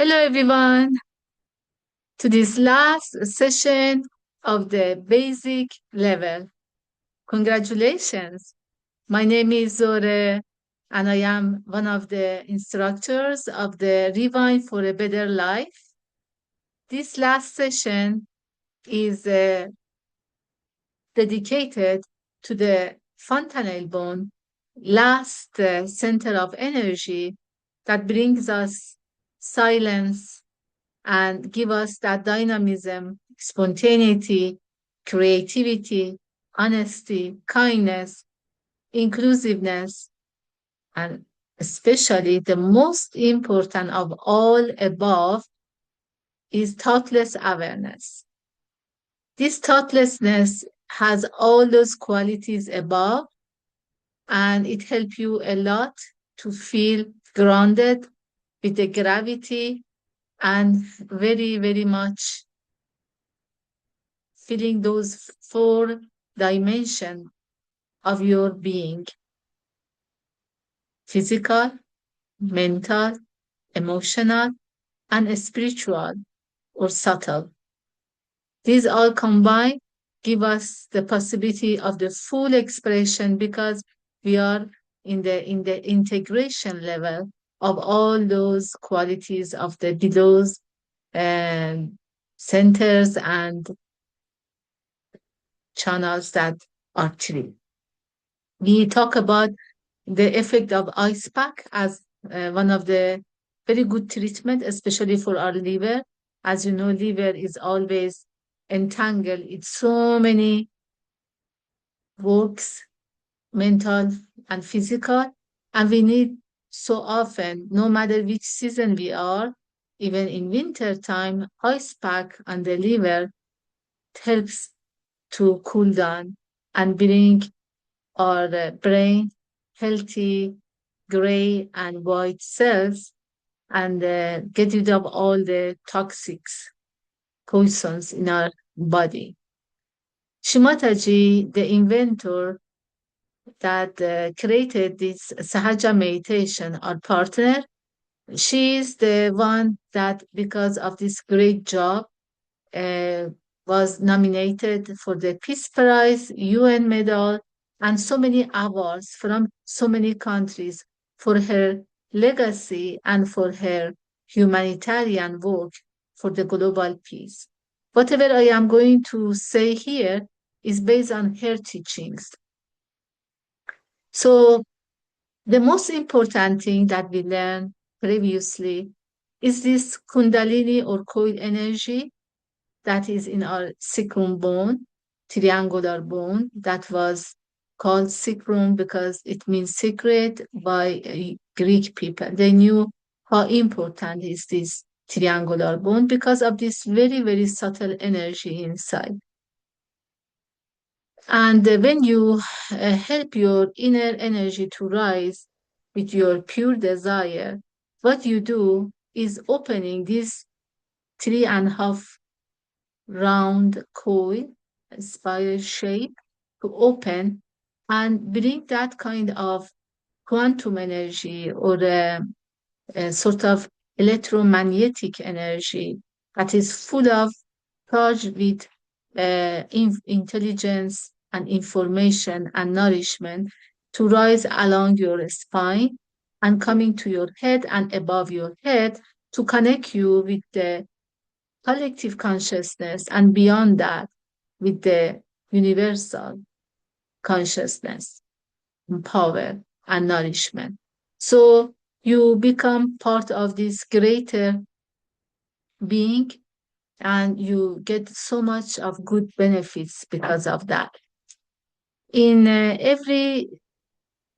Hello, everyone, to this last session of the basic level. Congratulations. My name is Zore, and I am one of the instructors of the Rewind for a Better Life. This last session is dedicated to the fontanelle bone, last center of energy that brings us silence and give us that dynamism, spontaneity, creativity, honesty, kindness, inclusiveness, and especially the most important of all above is thoughtless awareness. This thoughtlessness has all those qualities above, and it helps you a lot to feel grounded with the gravity and very, very much feeling those four dimensions of your being: physical, mental, emotional, and spiritual or subtle. These all combined give us the possibility of the full expression because we are in the integration level of all those qualities of the below um, centers and channels that are three. We talk about the effect of ice pack as one of the very good treatment, especially for our liver. As you know, liver is always entangled in so many works, mental and physical, and we need so often, no matter which season we are, even in winter time, ice pack on the liver helps to cool down and bring our brain healthy gray and white cells and get rid of all the toxics, poisons in our body. Shimataji, the inventor that created this Sahaja meditation, our partner, she is the one that, because of this great job, uh, was nominated for the Peace Prize, UN Medal, and so many awards from so many countries for her legacy and for her humanitarian work for the global peace. Whatever I am going to say here is based on her teachings. So, the most important thing that we learned previously is this Kundalini or coil energy that is in our sacrum bone, triangular bone, that was called sacrum because it means sacred by Greek people. They knew how important is this triangular bone because of this very, very subtle energy inside. And when you help your inner energy to rise with your pure desire, what you do is opening this 3.5 round coil, spiral shape, to open and bring that kind of quantum energy or a sort of electromagnetic energy that is full of charged with intelligence and information and nourishment to rise along your spine and coming to your head and above your head to connect you with the collective consciousness and beyond that with the universal consciousness and power and nourishment. So you become part of this greater being and you get so much of good benefits because of that. In every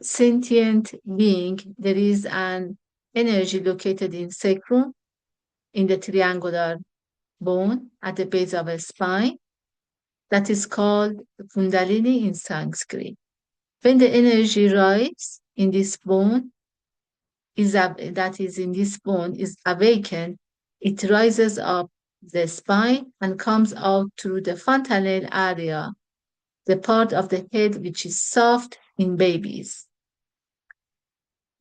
sentient being, there is an energy located in sacrum, in the triangular bone at the base of a spine, that is called Kundalini in Sanskrit. When the energy rises in this bone, that is in this bone, is awakened, it rises up the spine and comes out through the fontanelle area, the part of the head which is soft in babies.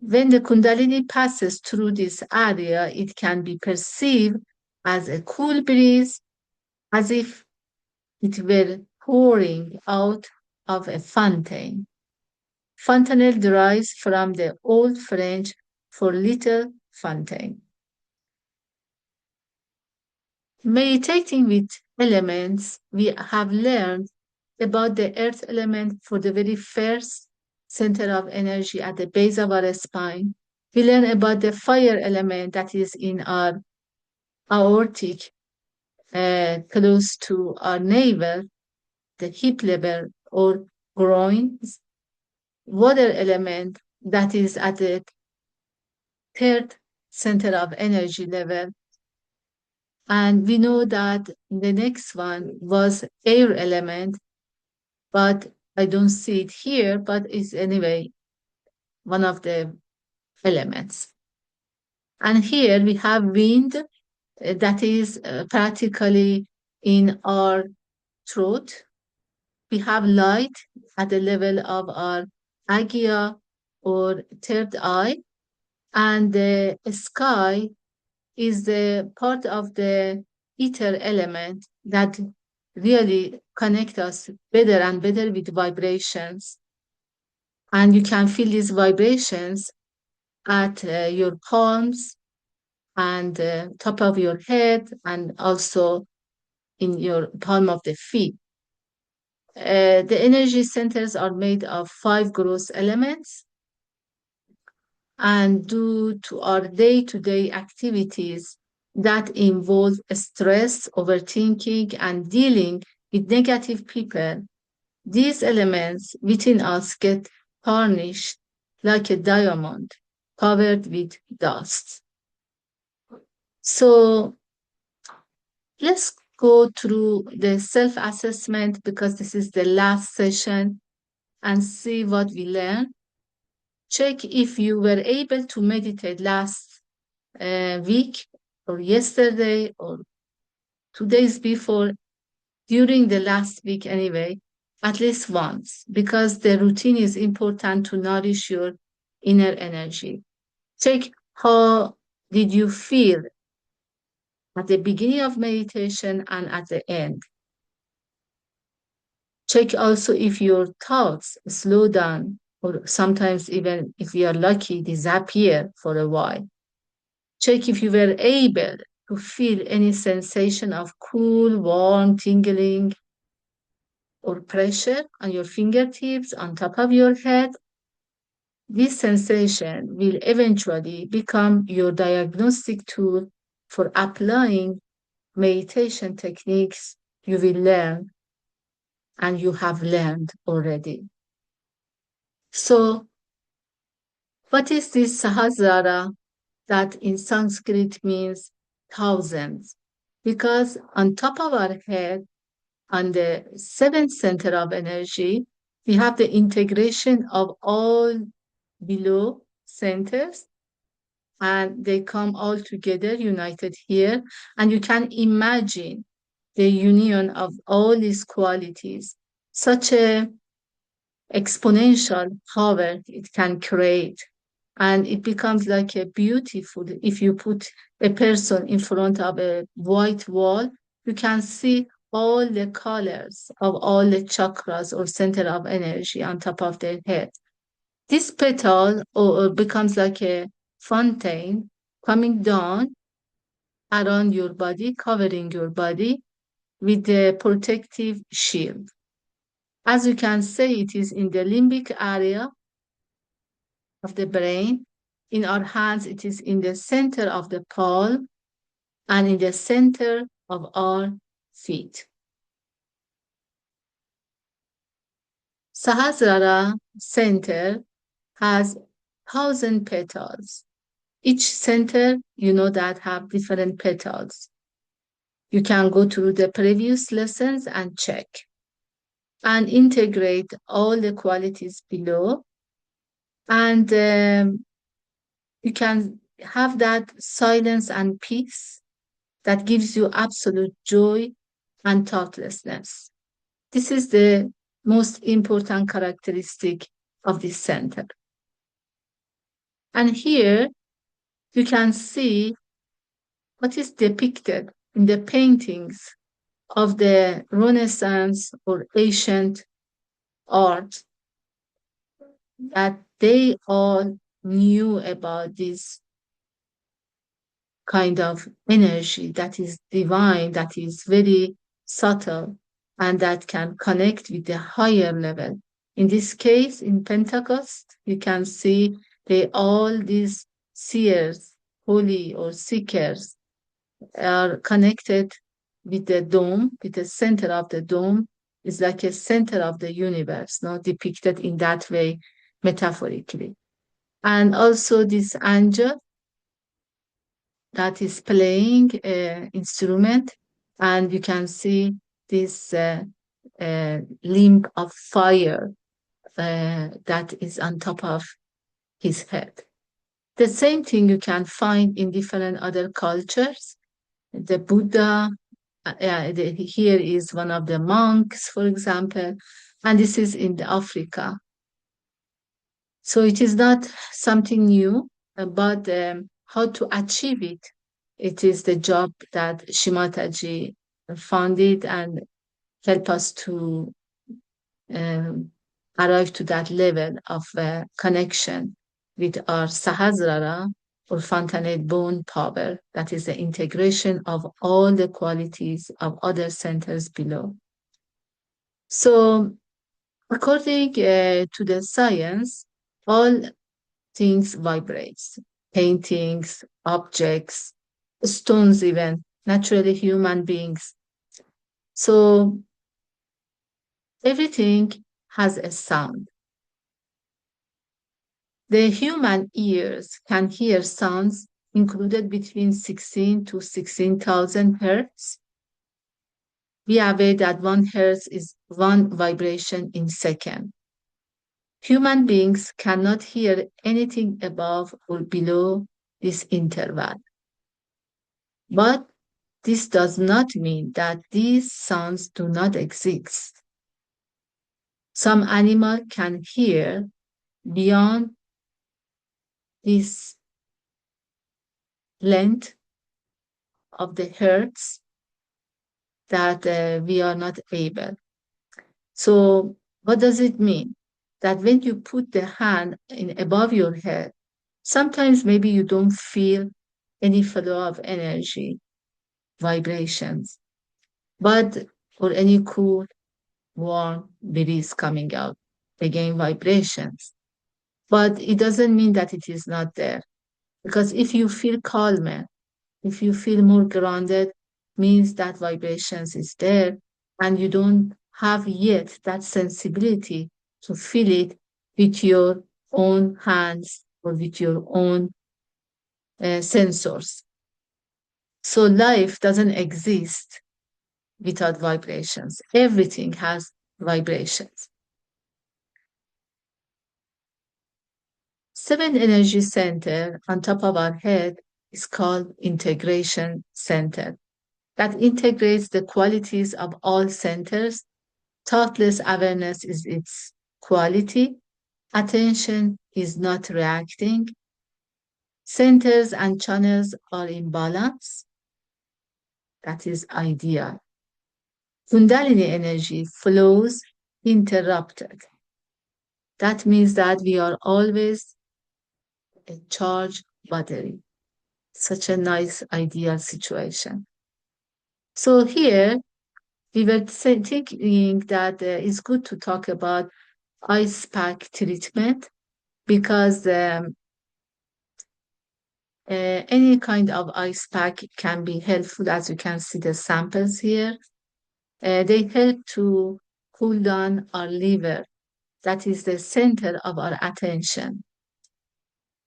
When the Kundalini passes through this area, it can be perceived as a cool breeze, as if it were pouring out of a fountain. Fontanelle derives from the Old French for little fountain. Meditating with elements, we have learned about the earth element for the very first center of energy at the base of our spine. We learn about the fire element that is in our aortic, close to our navel, the hip level or groins. Water element that is at the third center of energy level. And we know that the next one was air element, but I don't see it here, but it's anyway one of the elements. And here we have wind that is practically in our throat. We have light at the level of our agya or third eye, and the sky is the part of the ether element that really connect us better and better with vibrations. And you can feel these vibrations at your palms and top of your head and also in your palm of the feet. The energy centers are made of 5 gross elements, and due to our day-to-day activities that involve stress, overthinking, and dealing with negative people, these elements within us get tarnished like a diamond covered with dust. So let's go through the self-assessment because this is the last session and see what we learned. Check if you were able to meditate last week or yesterday or 2 days before, during the last week anyway, at least once, because the routine is important to nourish your inner energy. Check how did you feel at the beginning of meditation and at the end. Check also if your thoughts slow down or sometimes even if you are lucky, disappear for a while. Check if you were able to feel any sensation of cool, warm, tingling, or pressure on your fingertips on top of your head. This sensation will eventually become your diagnostic tool for applying meditation techniques you will learn and you have learned already. So, what is this Sahasrara that in Sanskrit means thousands? Because on top of our head, on the seventh center of energy, we have the integration of all below centers, and they come all together, united here. And you can imagine the union of all these qualities, such a exponential power it can create. And it becomes like a beautiful, if you put a person in front of a white wall, you can see all the colors of all the chakras or center of energy on top of their head. This petal becomes like a fountain coming down around your body, covering your body with the protective shield. As you can see, it is in the limbic area of the brain. In our hands, it is in the center of the palm and in the center of our feet. Sahasrara center has 1,000 petals. Each center, you know, that have different petals. You can go through the previous lessons and check and integrate all the qualities below. And you can have that silence and peace that gives you absolute joy and thoughtlessness. This is the most important characteristic of this center. And here you can see what is depicted in the paintings of the Renaissance or ancient art, that they all knew about this kind of energy that is divine, that is very subtle, and that can connect with the higher level. In this case, in Pentecost, you can see they all these seers, holy or seekers, are connected with the dome, with the center of the dome. Is like a center of the universe, not depicted in that way metaphorically. And also this angel that is playing instrument, and you can see this limb of fire that is on top of his head. The same thing you can find in different other cultures. The Buddha, here is one of the monks, for example, and this is in Africa. So it is not something new, but how to achieve it. It is the job that Shimataji founded and help us to um, arrive to that level of connection with our Sahasrara or fontanate bone power, that is the integration of all the qualities of other centers below. So according to the science, all things vibrates, paintings, objects, stones even, naturally human beings. So everything has a sound. The human ears can hear sounds included between 16 to 16,000 hertz. Be aware that 1 hertz is one vibration in second. Human beings cannot hear anything above or below this interval. But this does not mean that these sounds do not exist. Some animal can hear beyond this length of the hertz that we are not able. So what does it mean? That when you put the hand in above your head, sometimes maybe you don't feel any flow of energy, vibrations, but or any cool, warm breeze coming out, again vibrations. But it doesn't mean that it is not there. Because if you feel calmer, if you feel more grounded, means that vibrations is there and you don't have yet that sensibility to feel it with your own hands or with your own sensors. So life doesn't exist without vibrations. Everything has vibrations. 7 energy center on top of our head is called integration center. That integrates the qualities of all centers. Thoughtless awareness is its quality. Attention is not reacting. Centers and channels are in balance. That is ideal. Kundalini energy flows interrupted. That means that we are always a charged battery. Such a nice, ideal situation. So here we were thinking that it's good to talk about ice pack treatment because any kind of ice pack can be helpful, as you can see the samples here. They help to cool down our liver. That is the center of our attention.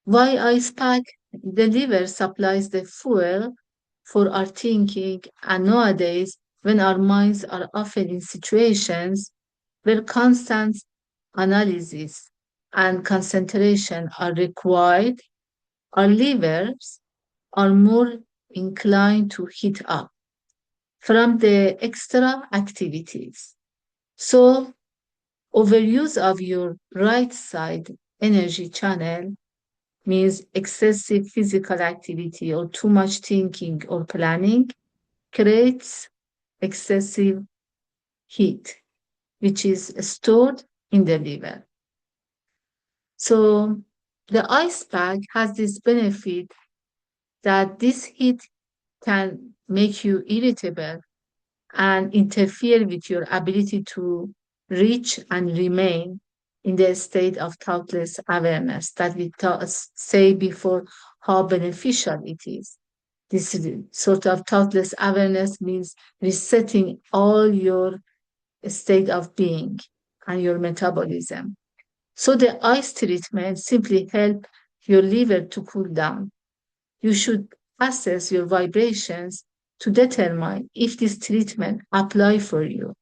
Why ice pack? The liver supplies the fuel for our thinking, and nowadays, when our minds are often in situations where constant analysis and concentration are required, our livers are more inclined to heat up from the extra activities. So, overuse of your right side energy channel means excessive physical activity or too much thinking or planning creates excessive heat, which is stored in the liver. So the ice pack has this benefit that this heat can make you irritable and interfere with your ability to reach and remain in the state of thoughtless awareness that we say before how beneficial it is. This sort of thoughtless awareness means resetting all your state of being and your metabolism. So the ice treatment simply help your liver to cool down. You should assess your vibrations to determine if this treatment apply for you.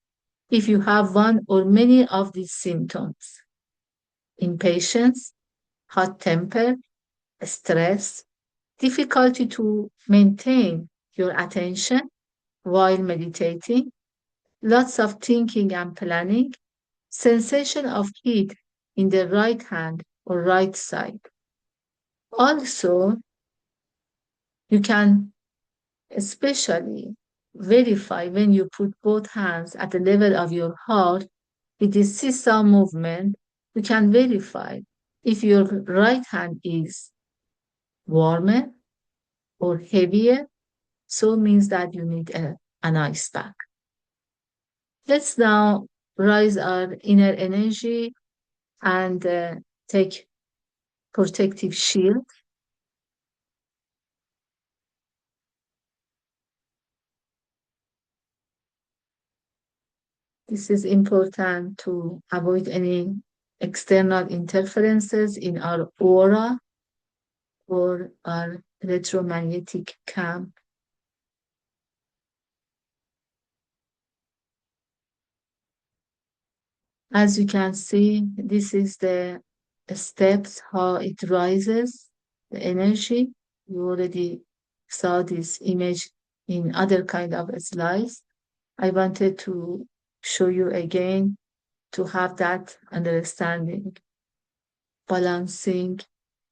If you have one or many of these symptoms, impatience, hot temper, stress, difficulty to maintain your attention while meditating, lots of thinking and planning, sensation of heat in the right hand or right side. Also, you can especially verify when you put both hands at the level of your heart with the seesaw movement, you can verify if your right hand is warmer or heavier, so means that you need an ice pack. Let's now rise our inner energy and take protective shield. This is important to avoid any external interferences in our aura or our electromagnetic camp. As you can see, this is the steps, how it rises, the energy. You already saw this image in other kind of slides. I wanted to show you again to have that understanding, balancing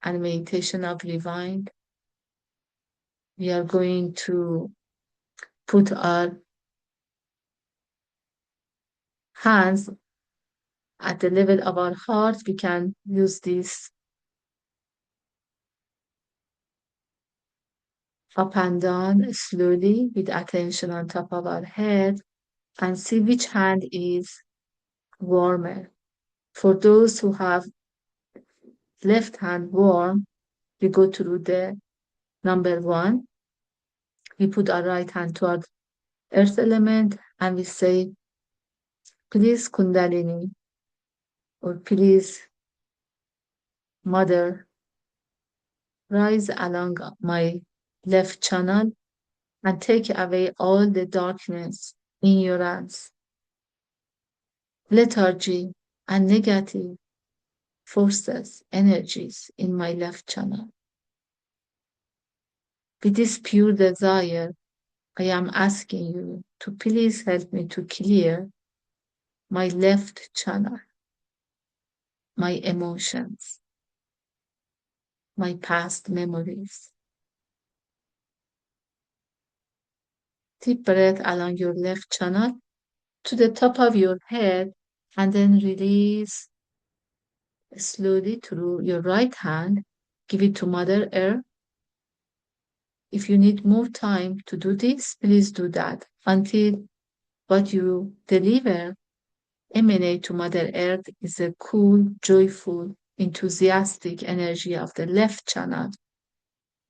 and meditation of rewind. We are going to put our hands at the level of our heart. We can use this up and down slowly with attention on top of our head and see which hand is warmer. For those who have left hand warm, we go through the number 1. We put our right hand toward earth element and we say, please Kundalini, or please Mother, rise along my left channel and take away all the darkness, ignorance, lethargy, and negative forces, energies in my left channel. With this pure desire, I am asking you to please help me to clear my left channel, my emotions, my past memories. Deep breath along your left channel to the top of your head and then release slowly through your right hand. Give it to Mother Earth. If you need more time to do this, please do that until what you deliver emanate to Mother Earth is a cool, joyful, enthusiastic energy of the left channel.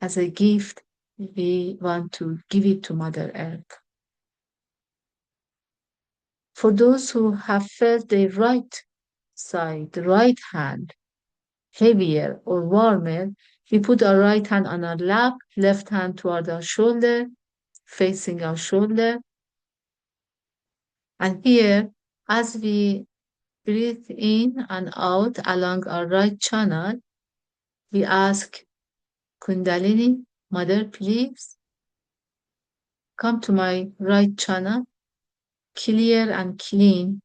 As a gift, we want to give it to Mother Earth. For those who have felt their right side, the right hand, heavier or warmer, we put our right hand on our lap, left hand toward our shoulder, facing our shoulder. And here, as we breathe in and out along our right channel, we ask Kundalini, Mother, please come to my right channel, clear and clean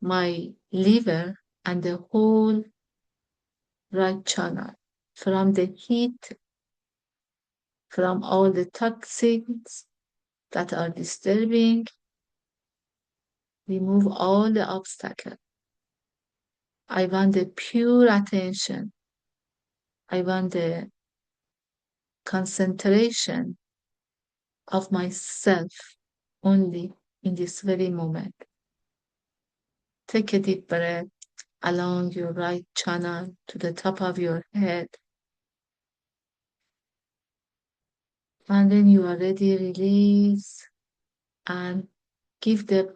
my liver and the whole right channel. from the heat, from all the toxins that are disturbing. Remove all the obstacles. I want the pure attention. I want the concentration of myself only in this very moment. Take a deep breath along your right channel to the top of your head. And when you are ready, release and give the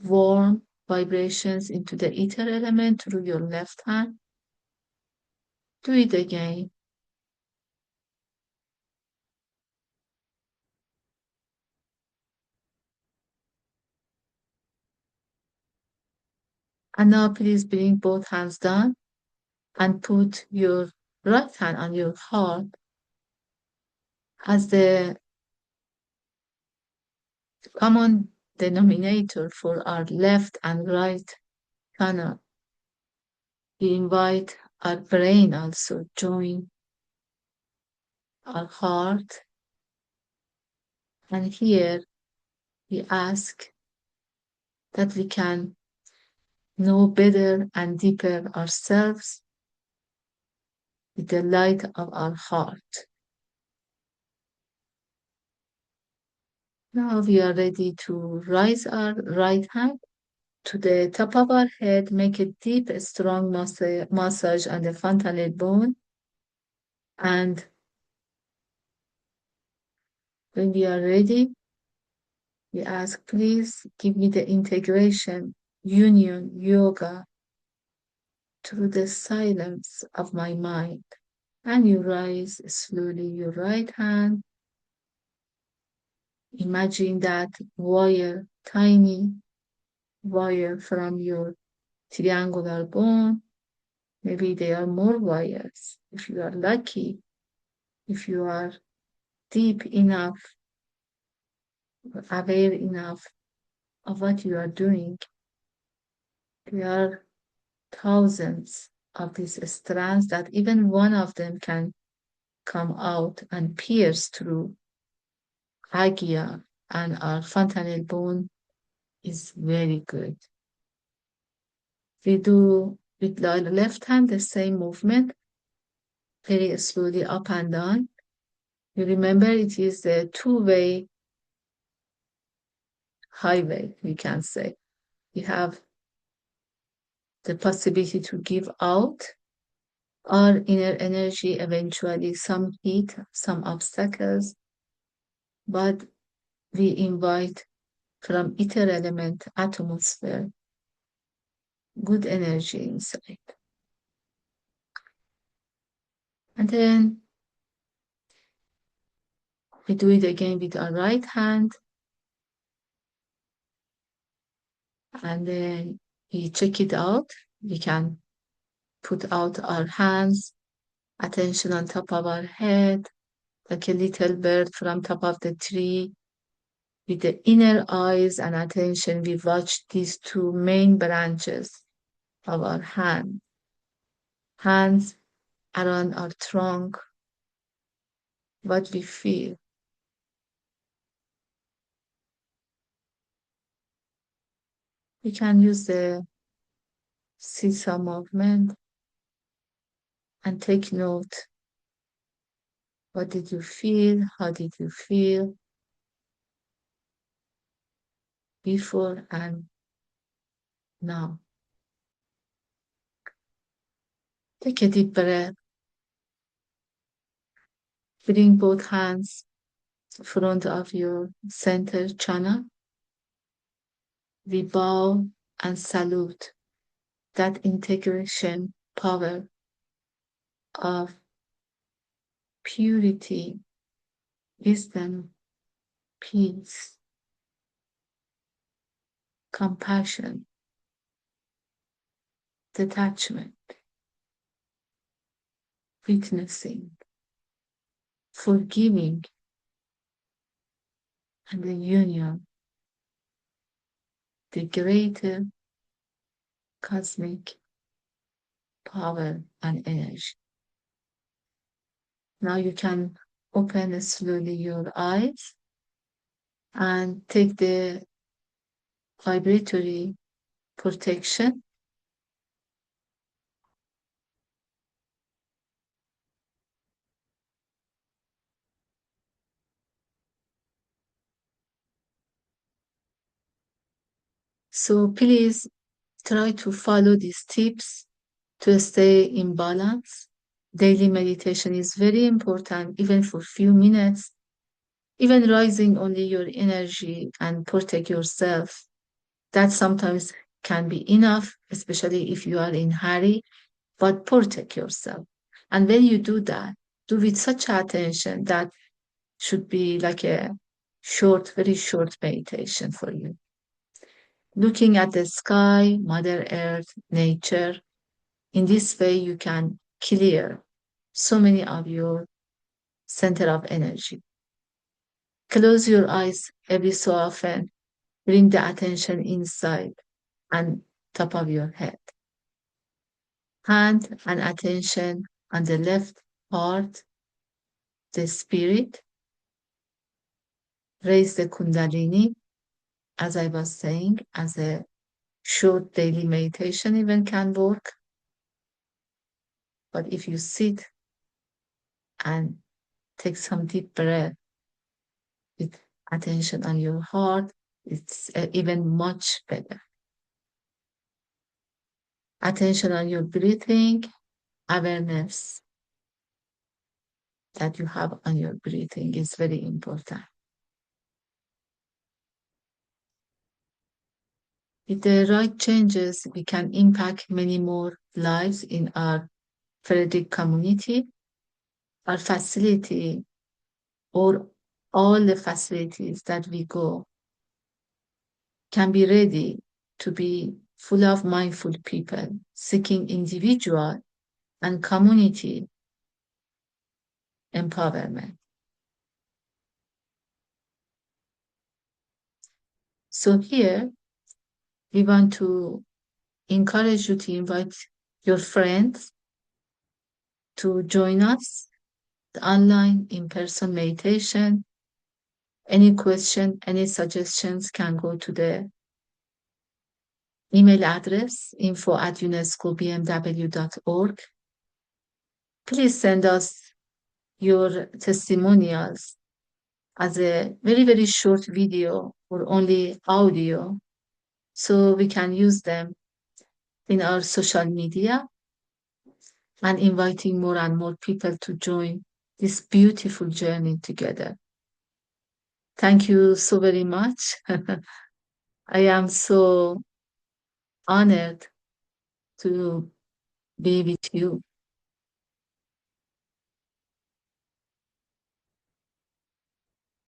warm vibrations into the ether element through your left hand. Do it again. And now please bring both hands down and put your right hand on your heart as the common denominator for our left and right channel. We invite our brain also join our heart, and here we ask that we can know better and deeper ourselves with the light of our heart. Now we are ready to raise our right hand to the top of our head, make a deep, strong massage on the fontanel bone. And when we are ready, we ask, please give me the integration, union, yoga through the silence of my mind. And you raise slowly your right hand. Imagine that wire, tiny wire from your triangular bone. Maybe there are more wires. If you are lucky, if you are deep enough, aware enough of what you are doing, there are thousands of these strands that even one of them can come out and pierce through Agia, and our fontanel bone is very good. We do with the left hand the same movement, very slowly up and down. You remember it is a two-way highway, we can say. You have the possibility to give out our inner energy, eventually some heat, some obstacles, but we invite from ether element, atmosphere, good energy inside. And then we do it again with our right hand. And then we check it out. We can put out our hands, attention on top of our head, like a little bird from top of the tree. With the inner eyes and attention, we watch these two main branches of our hand. Hands around our trunk, what we feel. We can use the seesaw movement and take note. What did you feel? How did you feel before and now? Take a deep breath. Bring both hands in front of your center channel. We bow and salute that integration power of purity, wisdom, peace, compassion, detachment, witnessing, forgiving, and the union, the greater cosmic power and energy. Now you can open slowly your eyes and take the vibratory protection. So please try to follow these tips to stay in balance. Daily meditation is very important, even for few minutes. Even rising only your energy and protect yourself. That sometimes can be enough, especially if you are in hurry, but protect yourself. And when you do that, do with such attention that should be like a short, very short meditation for you. Looking at the sky, Mother Earth, nature, in this way you can clear so many of your center of energy. Close your eyes every so often. Bring the attention inside and top of your head. Hand and attention on the left part, the spirit. Raise the Kundalini, as I was saying, as a short daily meditation even can work. But if you sit and take some deep breath with attention on your heart, it's even much better. Attention on your breathing, awareness that you have on your breathing is very important. With the right changes, we can impact many more lives in our Frederick community, our facility, or all the facilities that we go can be ready to be full of mindful people seeking individual and community empowerment. So here we want to encourage you to invite your friends to join us, the online in-person meditation. Any question, any suggestions can go to the email address info@unescobmw.org. Please send us your testimonials as a very, very short video or only audio so we can use them in our social media and inviting more and more people to join this beautiful journey together. Thank you so very much. I am so honored to be with you.